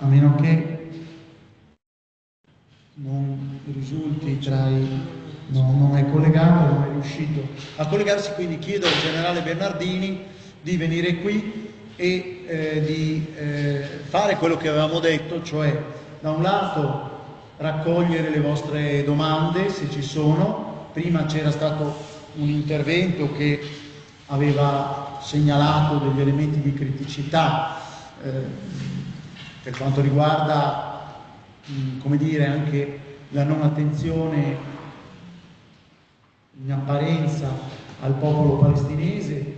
a meno che non risulti non è collegato, non è riuscito a collegarsi, quindi chiedo al generale Bernardini di venire qui e di fare quello che avevamo detto, cioè da un lato raccogliere le vostre domande, se ci sono. Prima c'era stato un intervento che aveva segnalato degli elementi di criticità per quanto riguarda, come dire, anche la non attenzione in apparenza al popolo palestinese.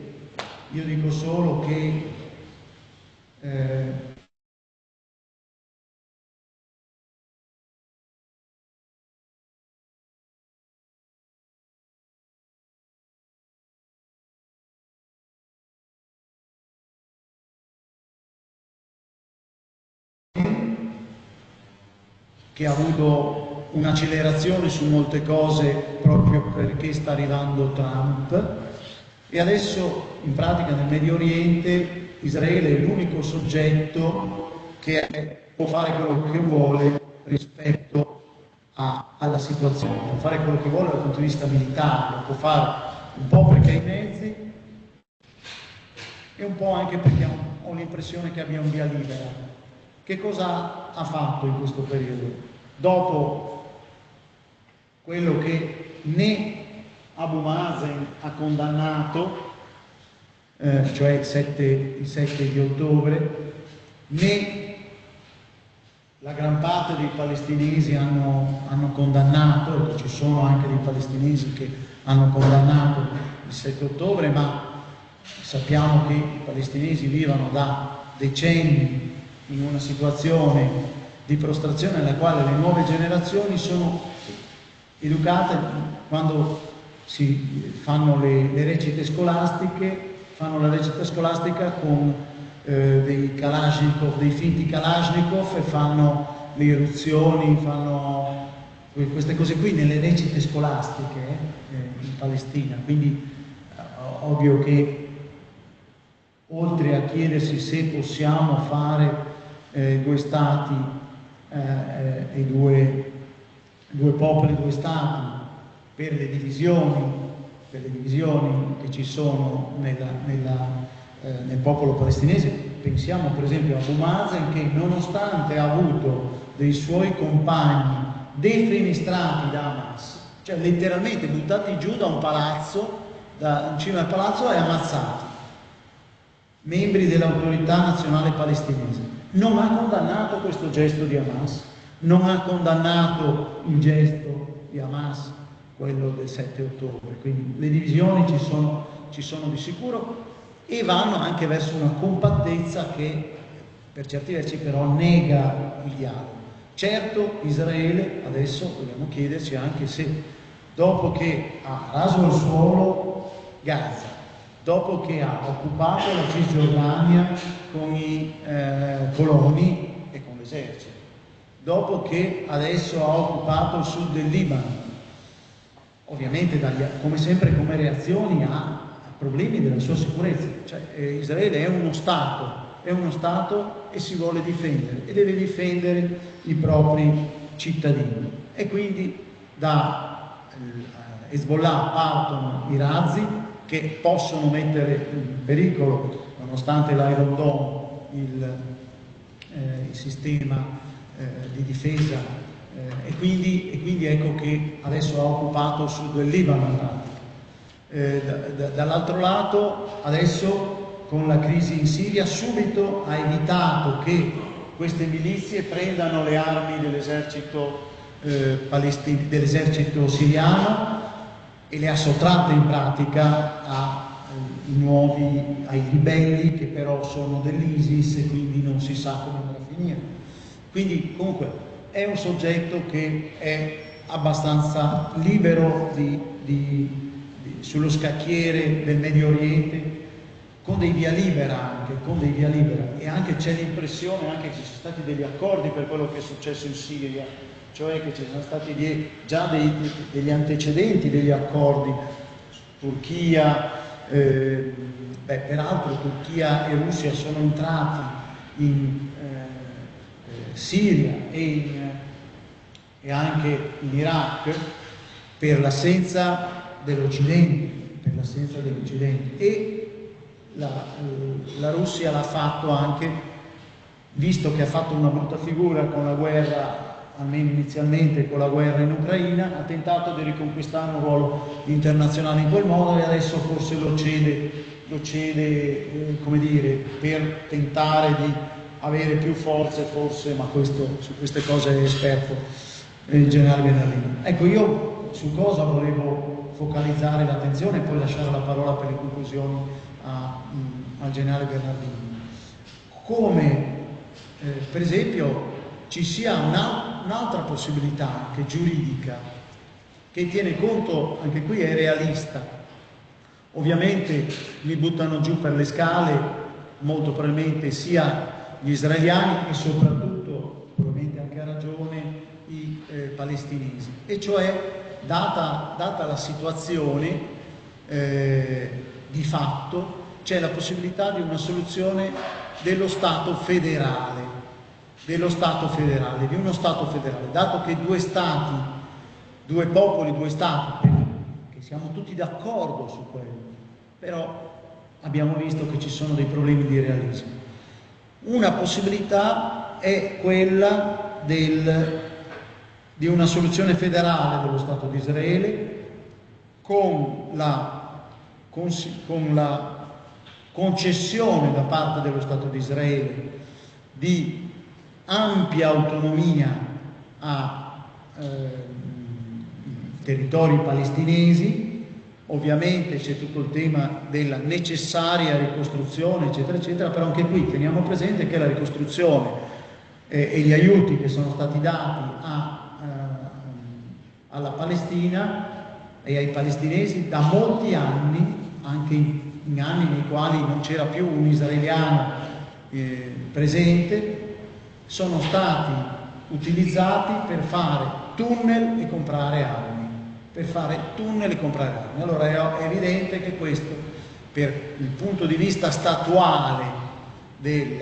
Io dico solo che ha avuto un'accelerazione su molte cose proprio perché sta arrivando Trump, e adesso in pratica nel Medio Oriente Israele è l'unico soggetto che può fare quello che vuole rispetto alla situazione, può fare quello che vuole dal punto di vista militare, lo può fare un po' perché ha i mezzi e un po' anche perché ho l'impressione che abbia un via libera. Che cosa ha fatto in questo periodo? Dopo quello che né Abu Mazen ha condannato, cioè il 7 di ottobre, né la gran parte dei palestinesi hanno condannato, ci sono anche dei palestinesi che hanno condannato il 7 ottobre, ma sappiamo che i palestinesi vivono da decenni in una situazione di prostrazione nella quale le nuove generazioni sono educate quando si fanno le recite scolastiche, fanno la recita scolastica con dei Kalashnikov, dei finti Kalashnikov, e fanno le eruzioni, fanno queste cose qui nelle recite scolastiche in Palestina. Quindi ovvio che oltre a chiedersi se possiamo fare due stati e due popoli, due stati, per le divisioni che ci sono nel popolo palestinese, pensiamo per esempio a Abu Mazen, che nonostante ha avuto dei suoi compagni defenestrati da Hamas, cioè letteralmente buttati giù da un palazzo, in cima al palazzo, e ammazzati, membri dell'autorità nazionale palestinese, non ha condannato questo gesto di Hamas, non ha condannato il gesto di Hamas, quello del 7 ottobre. Quindi le divisioni ci sono di sicuro, e vanno anche verso una compattezza che per certi versi però nega il dialogo. Certo, Israele adesso dobbiamo chiederci anche se, dopo che ha raso al suolo Gaza, dopo che ha occupato la Cisgiordania con i coloni e con l'esercito, dopo che adesso ha occupato il sud del Libano, ovviamente come sempre come reazioni a problemi della sua sicurezza. Cioè, Israele è uno Stato e si vuole difendere, e deve difendere i propri cittadini, e quindi da Hezbollah partono i razzi che possono mettere in pericolo, nonostante l'Iron Dome, il sistema di difesa, e quindi ecco che adesso ha occupato il sud del Libano in pratica. Dall'altro lato, adesso con la crisi in Siria, subito ha evitato che queste milizie prendano le armi dell'esercito siriano e le ha sottratte in pratica ai ribelli, che però sono dell'ISIS, e quindi non si sa come andrà a finire. Quindi comunque è un soggetto che è abbastanza libero sullo scacchiere del Medio Oriente, con dei via libera, e anche c'è l'impressione anche che ci sono stati degli accordi per quello che è successo in Siria, cioè che ci sono stati già degli antecedenti degli accordi. Turchia, peraltro Turchia e Russia sono entrati Siria e anche in Iraq per l'assenza dell'Occidente, e la Russia l'ha fatto anche, visto che ha fatto una brutta figura con la guerra, almeno inizialmente con la guerra in Ucraina, ha tentato di riconquistare un ruolo internazionale in quel modo, e adesso forse lo cede, come dire, per tentare di avere più forze, forse, ma su queste cose è esperto il generale Bernardino. Ecco, io su cosa volevo focalizzare l'attenzione e poi lasciare la parola per le conclusioni al generale Bernardino. Come per esempio ci sia un'altra possibilità che giuridica, che tiene conto, anche qui è realista. Ovviamente li buttano giù per le scale molto probabilmente sia gli israeliani e soprattutto, probabilmente anche a ragione, i palestinesi, e cioè data la situazione di fatto c'è la possibilità di una soluzione dello Stato federale, di uno Stato federale, dato che due stati, due popoli, due stati, che siamo tutti d'accordo su quello, però abbiamo visto che ci sono dei problemi di realismo. Una possibilità è quella di una soluzione federale dello Stato di Israele con la concessione da parte dello Stato di Israele di ampia autonomia a territori palestinesi. Ovviamente c'è tutto il tema della necessaria ricostruzione, eccetera, eccetera, però anche qui teniamo presente che la ricostruzione e gli aiuti che sono stati dati alla Palestina e ai palestinesi da molti anni, anche in anni nei quali non c'era più un israeliano presente, sono stati utilizzati per fare tunnel e comprare armi. Allora è evidente che questo, per il punto di vista statuale di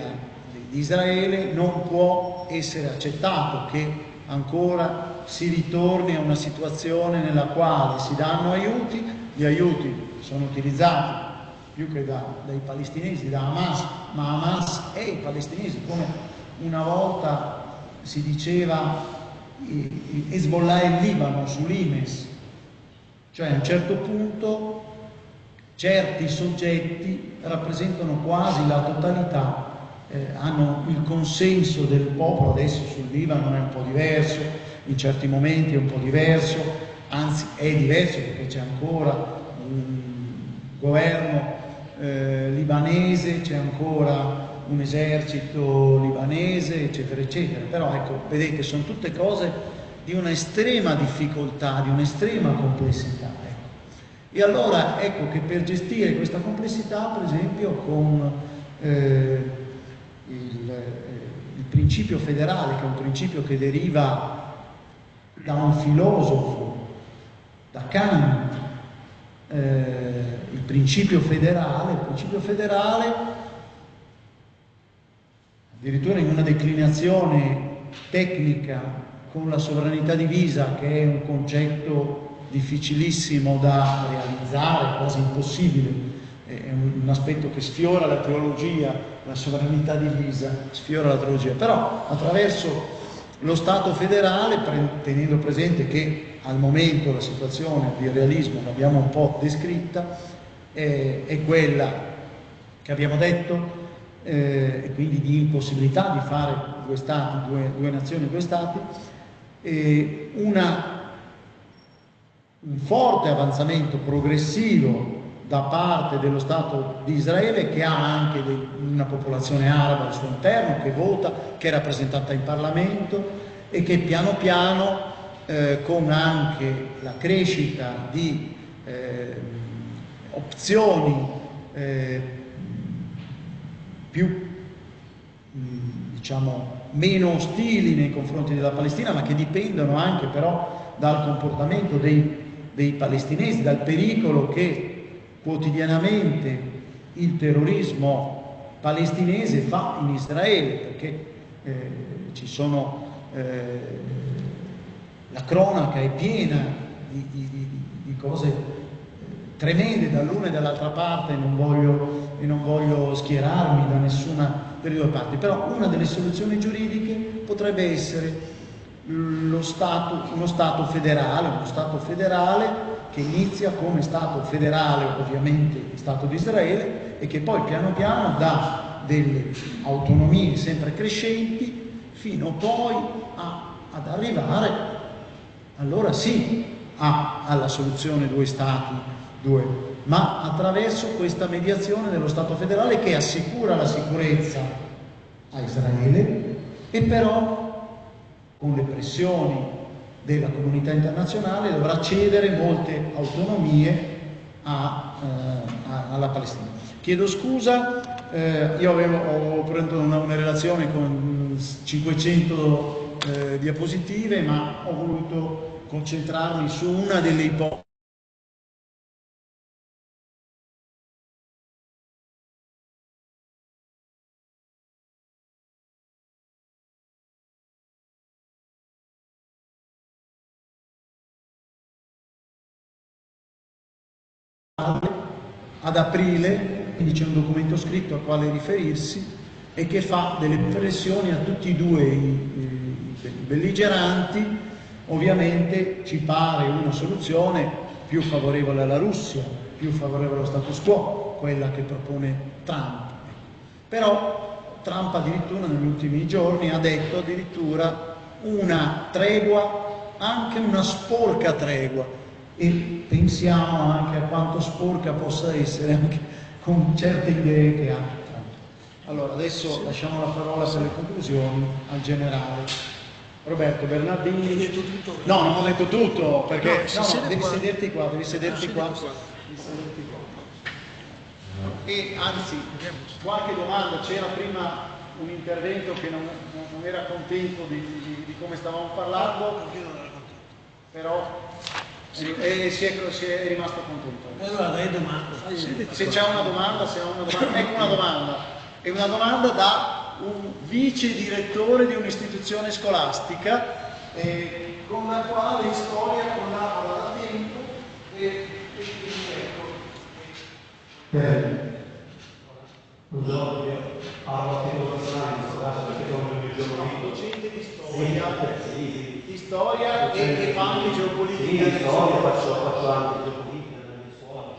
Israele, non può essere accettato che ancora si ritorni a una situazione nella quale si danno aiuti, gli aiuti sono utilizzati più che dai palestinesi, da Hamas, ma Hamas e i palestinesi, come una volta si diceva Hezbollah e il Libano sull'Imes, cioè a un certo punto certi soggetti rappresentano quasi la totalità, hanno il consenso del popolo. Adesso sul Libano è un po' diverso, in certi momenti è un po' diverso, anzi è diverso perché c'è ancora un governo libanese, c'è ancora un esercito libanese, eccetera, eccetera. Però ecco, vedete, sono tutte cose di una estrema difficoltà, di un'estrema complessità. Ecco. E allora ecco che per gestire questa complessità, per esempio, con il principio federale, che è un principio che deriva da un filosofo, da Kant, il principio federale, addirittura in una declinazione tecnica con la sovranità divisa, che è un concetto difficilissimo da realizzare, quasi impossibile, è un aspetto che sfiora la teologia, la sovranità divisa sfiora la teologia, però attraverso lo Stato federale, tenendo presente che al momento la situazione di realismo l'abbiamo un po' descritta, è quella che abbiamo detto, e quindi di impossibilità di fare due stati, due nazioni, due stati, un forte avanzamento progressivo da parte dello Stato di Israele, che ha anche una popolazione araba al suo interno, che vota, che è rappresentata in Parlamento, e che piano piano, con anche la crescita di opzioni più diciamo meno ostili nei confronti della Palestina, ma che dipendono anche però dal comportamento dei palestinesi, dal pericolo che quotidianamente il terrorismo palestinese fa in Israele, perché ci sono, la cronaca è piena di cose tremende dall'una e dall'altra parte, e non voglio schierarmi da nessuna delle due parti, però una delle soluzioni giuridiche potrebbe essere uno Stato federale che inizia come Stato federale, ovviamente il Stato di Israele, e che poi piano piano dà delle autonomie sempre crescenti fino poi ad arrivare, allora sì, alla soluzione due Stati, ma attraverso questa mediazione dello Stato federale che assicura la sicurezza a Israele e però con le pressioni della comunità internazionale dovrà cedere molte autonomie alla Palestina. Chiedo scusa, io ho preso una relazione con 500 diapositive, ma ho voluto concentrarmi su una delle ipotesi ad aprile, quindi c'è un documento scritto al quale riferirsi e che fa delle riflessioni a tutti e due i belligeranti. Ovviamente ci pare una soluzione più favorevole alla Russia, più favorevole allo status quo, quella che propone Trump. Però Trump addirittura negli ultimi giorni ha detto addirittura una tregua, anche una sporca tregua, e pensiamo anche a quanto sporca possa essere anche con certe idee che ha. Allora adesso lasciamo la parola per le conclusioni al generale Roberto Bernardini. No, non ho detto tutto, perché devi sederti qua. E anzi, qualche domanda, c'era prima un intervento che non era contento di come stavamo parlando, però si è rimasto contento. Allora dai domanda. Se c'è una domanda, ecco una domanda. È una domanda da un vice direttore di un'istituzione scolastica con la quale in storia collabora da tempo Buongiorno, io parlo a titolo personale in questo caso perché sono il giornalista. Docente di storia e fa anche geopolitica. Sì, storia, faccio anche geopolitica nella mia scuola.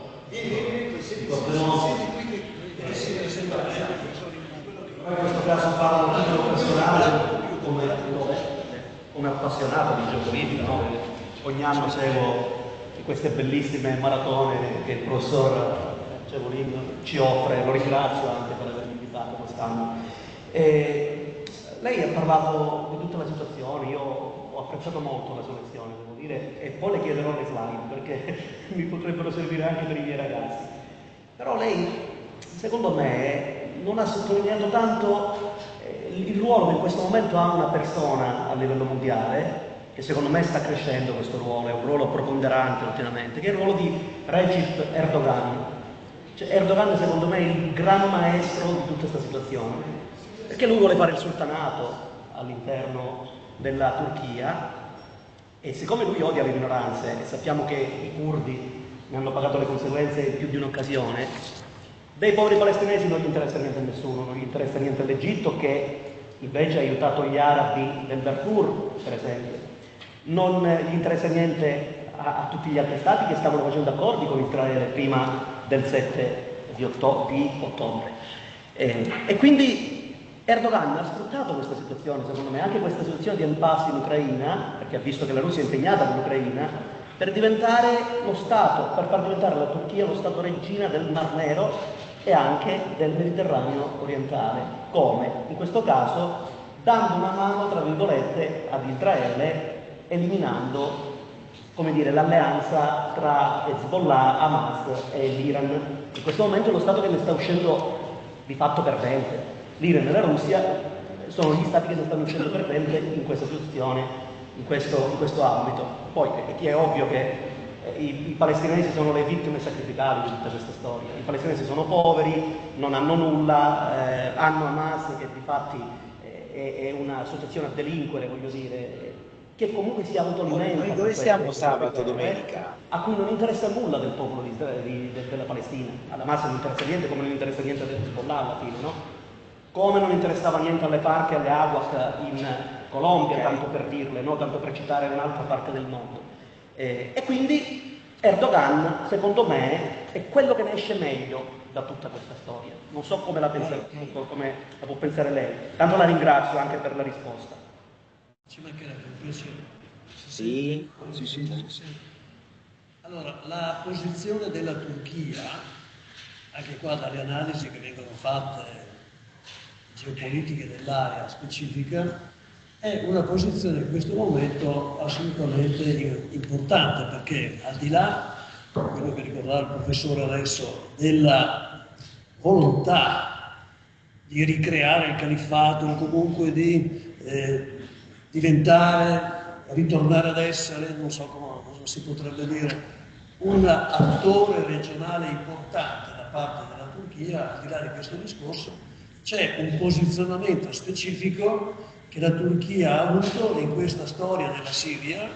In questo caso parlo a titolo personale come appassionato di geopolitica, no? Ogni anno seguo queste bellissime maratone che il professor Cevolino ci offre, lo ringrazio anche per avermi invitato quest'anno. Lei ha parlato di tutta la situazione, io ho apprezzato molto la sua lezione, devo dire, e poi le chiederò le slide perché mi potrebbero servire anche per i miei ragazzi. Però lei, secondo me, non ha sottolineato tanto il ruolo che in questo momento ha una persona a livello mondiale, che secondo me sta crescendo questo ruolo, è un ruolo preponderante ultimamente, che è il ruolo di Recep Erdogan. Cioè, Erdogan secondo me è il gran maestro di tutta questa situazione, perché lui vuole fare il sultanato all'interno della Turchia e siccome lui odia le minoranze e sappiamo che i curdi ne hanno pagato le conseguenze in più di un'occasione, dei poveri palestinesi non gli interessa niente a nessuno, non gli interessa niente all'Egitto che invece ha aiutato gli arabi del Darfur, per esempio, non gli interessa niente a tutti gli altri stati che stavano facendo accordi con Israele prima del 7 di ottobre. E quindi Erdogan ha sfruttato questa situazione, secondo me, anche questa situazione di impasse in Ucraina, perché ha visto che la Russia è impegnata in Ucraina, per diventare lo Stato, per far diventare la Turchia lo Stato regina del Mar Nero e anche del Mediterraneo orientale. Come? In questo caso dando una mano, tra virgolette, ad Israele, eliminando, come dire, l'alleanza tra Hezbollah, Hamas e l'Iran. In questo momento è lo Stato che ne sta uscendo di fatto perdente. L'Iran e la Russia sono gli Stati che ne stanno uscendo perdente in questa situazione, in questo ambito. Poi è ovvio che i palestinesi sono le vittime sacrificali di tutta questa storia. I palestinesi sono poveri, non hanno nulla, hanno Hamas che di fatti è un'associazione a delinquere, voglio dire, che comunque si autoalimenta. Noi dove siamo sabato, domenica? A cui non interessa nulla del popolo della Palestina. Ad Hamas non interessa niente, come non interessa niente del Hezbollah alla fine, no? Come non interessava niente alle FARC e alle AWAC in Colombia, tanto per dirle, no? Tanto per citare un'altra parte del mondo. E quindi Erdogan, secondo me, è quello che ne esce meglio da tutta questa storia. Non so come la pensa, come la può pensare lei. Tanto la ringrazio anche per la risposta. Ci mancherebbe un piacere. Sì. Allora, la posizione della Turchia, anche qua dalle analisi che vengono fatte geopolitiche dell'area specifica, è una posizione in questo momento assolutamente importante, perché al di là, quello che ricordava il professore adesso, della volontà di ricreare il califfato o comunque di ritornare ad essere, non so cosa si potrebbe dire, un attore regionale importante da parte della Turchia, al di là di questo discorso, c'è un posizionamento specifico che la Turchia ha avuto in questa storia della Siria,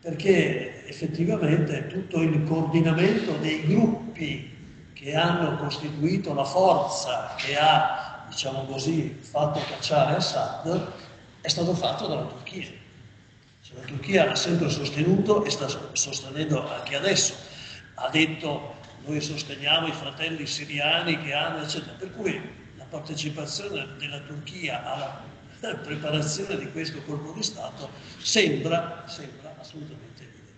perché effettivamente tutto il coordinamento dei gruppi che hanno costituito la forza che ha, diciamo così, fatto cacciare Assad è stato fatto dalla Turchia. Cioè, la Turchia ha sempre sostenuto e sta sostenendo anche adesso. Ha detto: noi sosteniamo i fratelli siriani che hanno, eccetera. Per cui la partecipazione della Turchia alla preparazione di questo colpo di Stato sembra assolutamente evidente.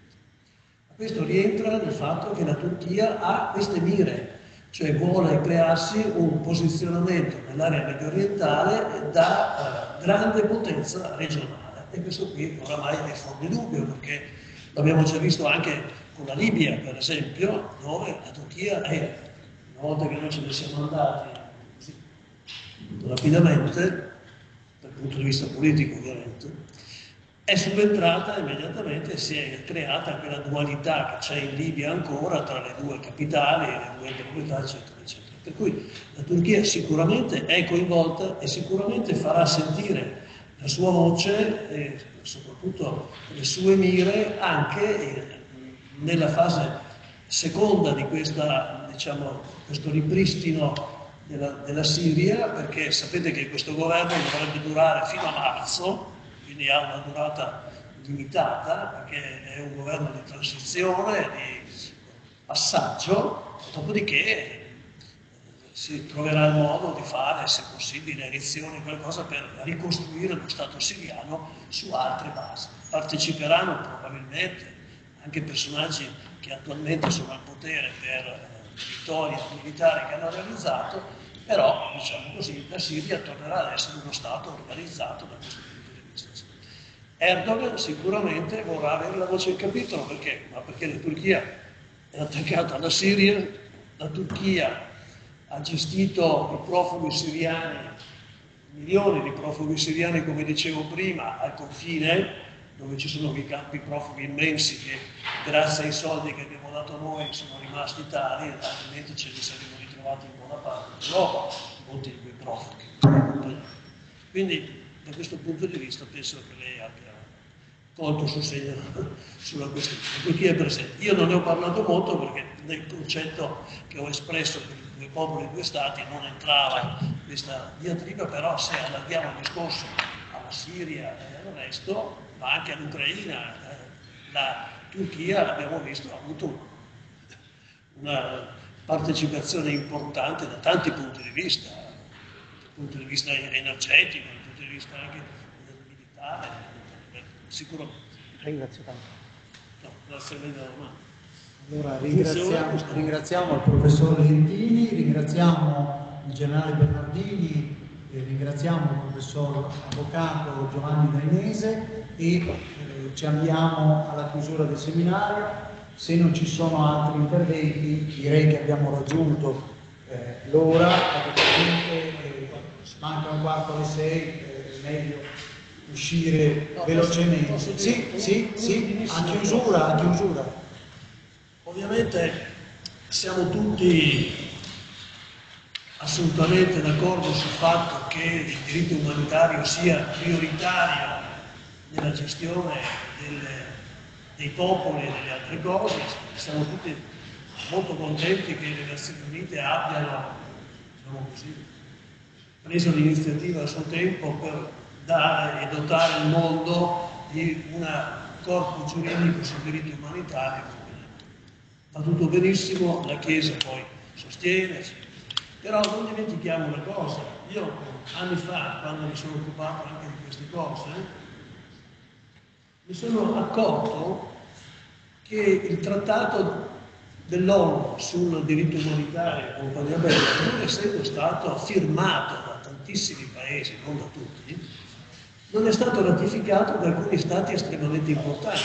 Ma questo rientra nel fatto che la Turchia ha queste mire, cioè vuole crearsi un posizionamento nell'area medio orientale da grande potenza regionale. E questo qui oramai è fuori di dubbio, perché l'abbiamo già visto anche con la Libia, per esempio, dove la Turchia è, una volta che noi ce ne siamo andati così, rapidamente, dal punto di vista politico ovviamente, è subentrata immediatamente e si è creata quella dualità che c'è in Libia ancora tra le due capitali, le due proprietà, eccetera, eccetera. Per cui la Turchia sicuramente è coinvolta e sicuramente farà sentire la sua voce e soprattutto le sue mire anche nella fase seconda di questa, diciamo, questo ripristino della Siria, perché sapete che questo governo dovrebbe durare fino a marzo, quindi ha una durata limitata, perché è un governo di transizione, di passaggio, dopodiché si troverà il modo di fare, se possibile, elezioni, qualcosa per ricostruire lo Stato siriano su altre basi. Parteciperanno probabilmente anche personaggi che attualmente sono al potere per vittorie militari che hanno realizzato, però, diciamo così, la Siria tornerà ad essere uno Stato organizzato da questo punto di vista. Erdogan sicuramente vorrà avere la voce in capitolo, perché? Ma perché la Turchia è attaccata alla Siria, la Turchia ha gestito i profughi siriani, milioni di profughi siriani, come dicevo prima, al confine, dove ci sono dei campi profughi immensi che, grazie ai soldi che abbiamo dato noi, sono rimasti tali, altrimenti ce li saremmo ritrovati in buona parte d'Europa, molti di quei profughi. Quindi, da questo punto di vista, penso che lei abbia colto sul segno sulla questione. Turchia è presente. Io non ne ho parlato molto perché nel concetto che ho espresso per i due popoli e due stati non entrava questa diatriba, però se allarghiamo il discorso alla Siria e al resto, ma anche all'Ucraina, la Turchia, abbiamo visto, ha avuto una partecipazione importante da tanti punti di vista, dal punto di vista energetico, dal punto di vista anche militare, sicuramente. Ringrazio tanto. No, grazie a lei della domanda. Allora ringraziamo il professor Lentini, ringraziamo il generale Bernardini, ringraziamo il professor avvocato Giovanni Dainese e ci avviamo alla chiusura del seminario. Se non ci sono altri interventi, direi che abbiamo raggiunto l'ora, manca un quarto alle 6, è meglio uscire velocemente. Sì, a chiusura. Ovviamente siamo tutti assolutamente d'accordo sul fatto che il diritto umanitario sia prioritario nella gestione dei popoli e delle altre cose. Siamo tutti molto contenti che le Nazioni Unite abbiano, diciamo così, preso l'iniziativa a suo tempo per dare e dotare il mondo di un corpo giuridico sul diritto umanitario. Va tutto benissimo, la Chiesa poi sostiene, però non dimentichiamo una cosa. Io anni fa, quando mi sono occupato anche di queste cose, mi sono accorto che il trattato dell'ONU sul diritto umanitario e compagnia bella, pur essendo stato firmato da tantissimi paesi, non da tutti, non è stato ratificato da alcuni stati estremamente importanti,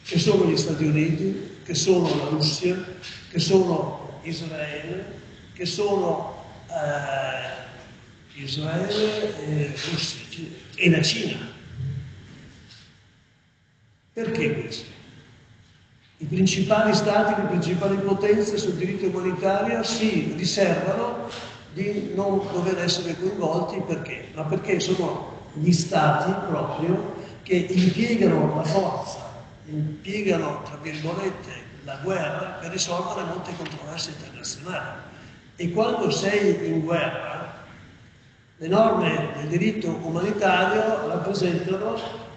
che sono gli Stati Uniti, che sono la Russia, che sono Israele, che sono Israele, Russia e la Cina. Perché questo? I principali stati, le principali potenze sul diritto umanitario si riservano di non dover essere coinvolti. Perché? Ma perché sono gli stati proprio che impiegano la forza, impiegano, tra virgolette, la guerra per risolvere molte controversie internazionali. E quando sei in guerra, le norme del diritto umanitario rappresentano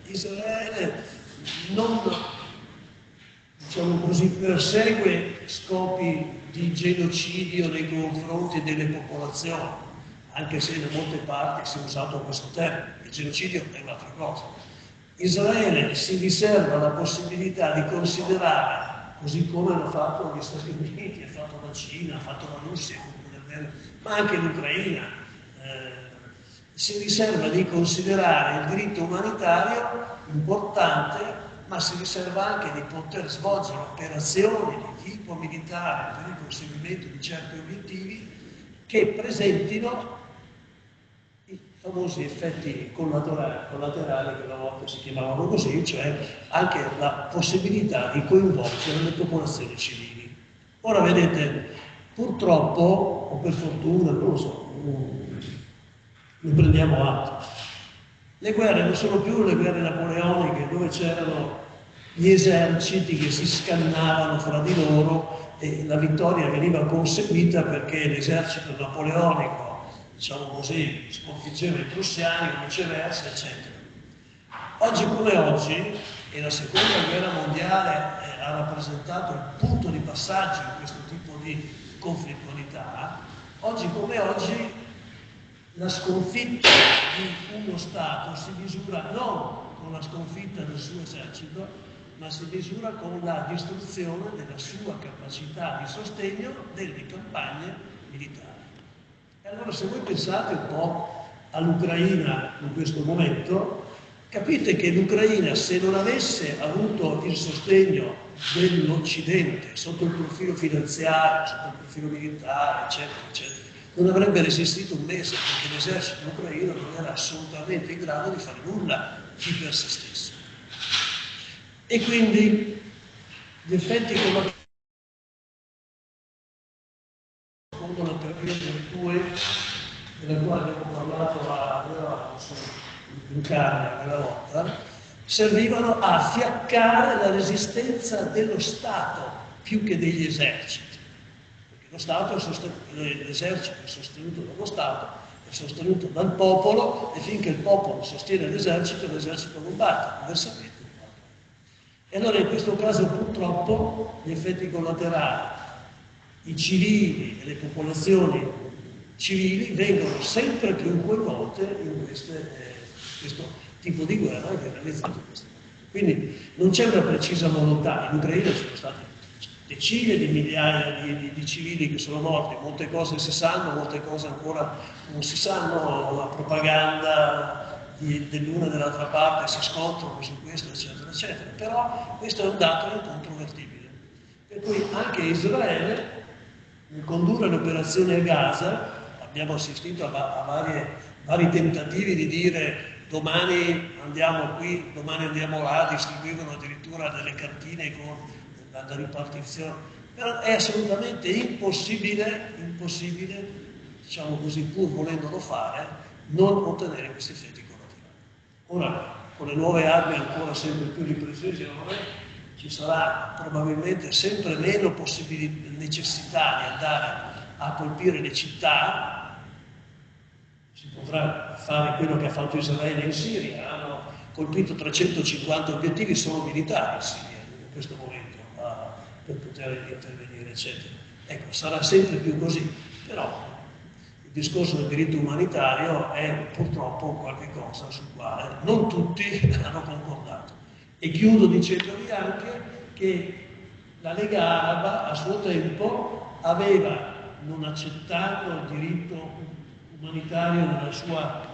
Israele non, diciamo così, persegue scopi di genocidio nei confronti delle popolazioni, anche se da molte parti si è usato questo termine. Il genocidio è un'altra cosa. Israele si riserva la possibilità di considerare, così come hanno fatto gli Stati Uniti, ha fatto la Cina, ha fatto la Russia, ma anche l'Ucraina, si riserva di considerare il diritto umanitario importante, ma si riserva anche di poter svolgere operazioni di tipo militare per il conseguimento di certi obiettivi che presentino i famosi effetti collaterali, che una volta si chiamavano così, cioè anche la possibilità di coinvolgere le popolazioni civili. Ora vedete, purtroppo, o per fortuna, non lo so, ne prendiamo atto. Le guerre non sono più le guerre napoleoniche, dove c'erano gli eserciti che si scannavano fra di loro e la vittoria veniva conseguita perché l'esercito napoleonico, diciamo così, sconfiggeva i prussiani, viceversa, eccetera. Oggi come oggi, e la seconda guerra mondiale ha rappresentato il punto di passaggio in questo tipo di conflittualità, oggi come oggi la sconfitta di uno Stato si misura non con la sconfitta del suo esercito, ma si misura con la distruzione della sua capacità di sostegno delle campagne militari. E allora se voi pensate un po' all'Ucraina in questo momento, capite che l'Ucraina, se non avesse avuto il sostegno dell'Occidente sotto il profilo finanziario, sotto il profilo militare, eccetera, eccetera, non avrebbe resistito un mese, perché l'esercito ucraino non era assolutamente in grado di fare nulla di per se stesso. E quindi gli effetti collaterali, secondo la teoria delle due, della quale abbiamo parlato in carne quella volta, servivano a fiaccare la resistenza dello Stato più che degli eserciti. Lo Stato l'esercito è sostenuto dallo Stato, è sostenuto dal popolo, e finché il popolo sostiene l'esercito combatte, diversamente. E allora in questo caso purtroppo gli effetti collaterali, i civili e le popolazioni civili vengono sempre più coinvolte in questo tipo di guerra che è realizzato questo. Quindi non c'è una precisa volontà. In Ucraina ci sono stati decine di migliaia di civili che sono morti, molte cose si sanno, molte cose ancora non si sanno, la propaganda dell'una e dell'altra parte si scontrano su questo, eccetera, eccetera. Però questo è un dato incontrovertibile. Per cui anche Israele Nel condurre le operazioni a Gaza abbiamo assistito a vari tentativi di dire domani andiamo qui, domani andiamo là, distribuivano addirittura delle cartine con la ripartizione, però è assolutamente impossibile, diciamo così, pur volendolo fare, non ottenere questi effetti collaterali. Ora, con le nuove armi ancora sempre più di precisione, ci sarà probabilmente sempre meno necessità di andare a colpire le città. Si potrà fare quello che ha fatto Israele in Siria, hanno colpito 350 obiettivi solo militari in Siria in questo momento per poter intervenire, eccetera. Ecco, sarà sempre più così, però il discorso del diritto umanitario è purtroppo qualche cosa sul quale non tutti hanno concordato. E chiudo dicendovi anche che la Lega Araba a suo tempo aveva non accettato il diritto umanitario nella sua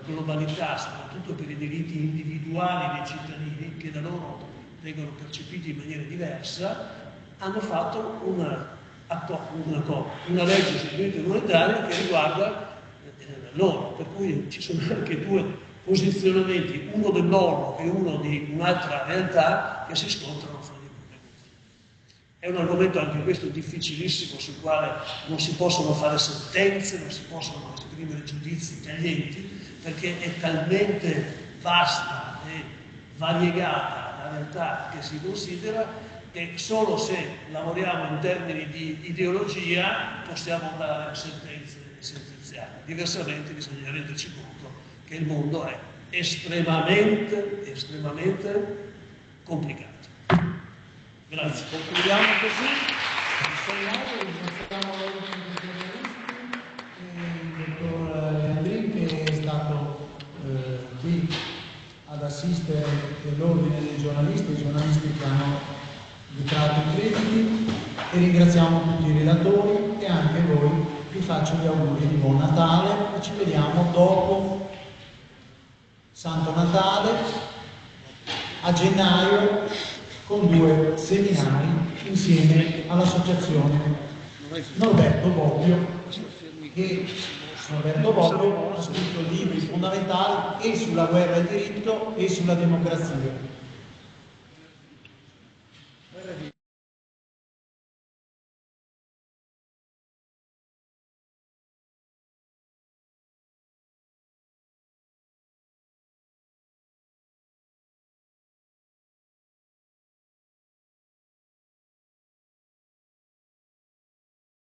globalità, soprattutto per i diritti individuali dei cittadini che da loro vengono percepiti in maniera diversa, hanno fatto una legge sul diritto umanitario che riguarda loro, per cui ci sono anche due posizionamenti, uno dell'ONU e uno di un'altra realtà che si scontrano fra di loro. È un argomento anche questo difficilissimo sul quale non si possono fare sentenze, non si possono esprimere giudizi taglienti, perché è talmente vasta e variegata la realtà che si considera che solo se lavoriamo in termini di ideologia possiamo dare sentenze sentenziali. Diversamente bisogna renderci conto che il mondo è estremamente complicato. Grazie. Concludiamo così. Ringraziamo il dottor Leandrin che è stato qui ad assistere dell'ordine dei giornalisti che hanno dichiarato i crediti, e ringraziamo tutti i relatori e anche voi. Vi faccio gli auguri di buon Natale e ci vediamo dopo Santo Natale a gennaio con 2 seminari insieme all'associazione Norberto Bobbio, che ha scritto libri fondamentali e sulla guerra al diritto e sulla democrazia.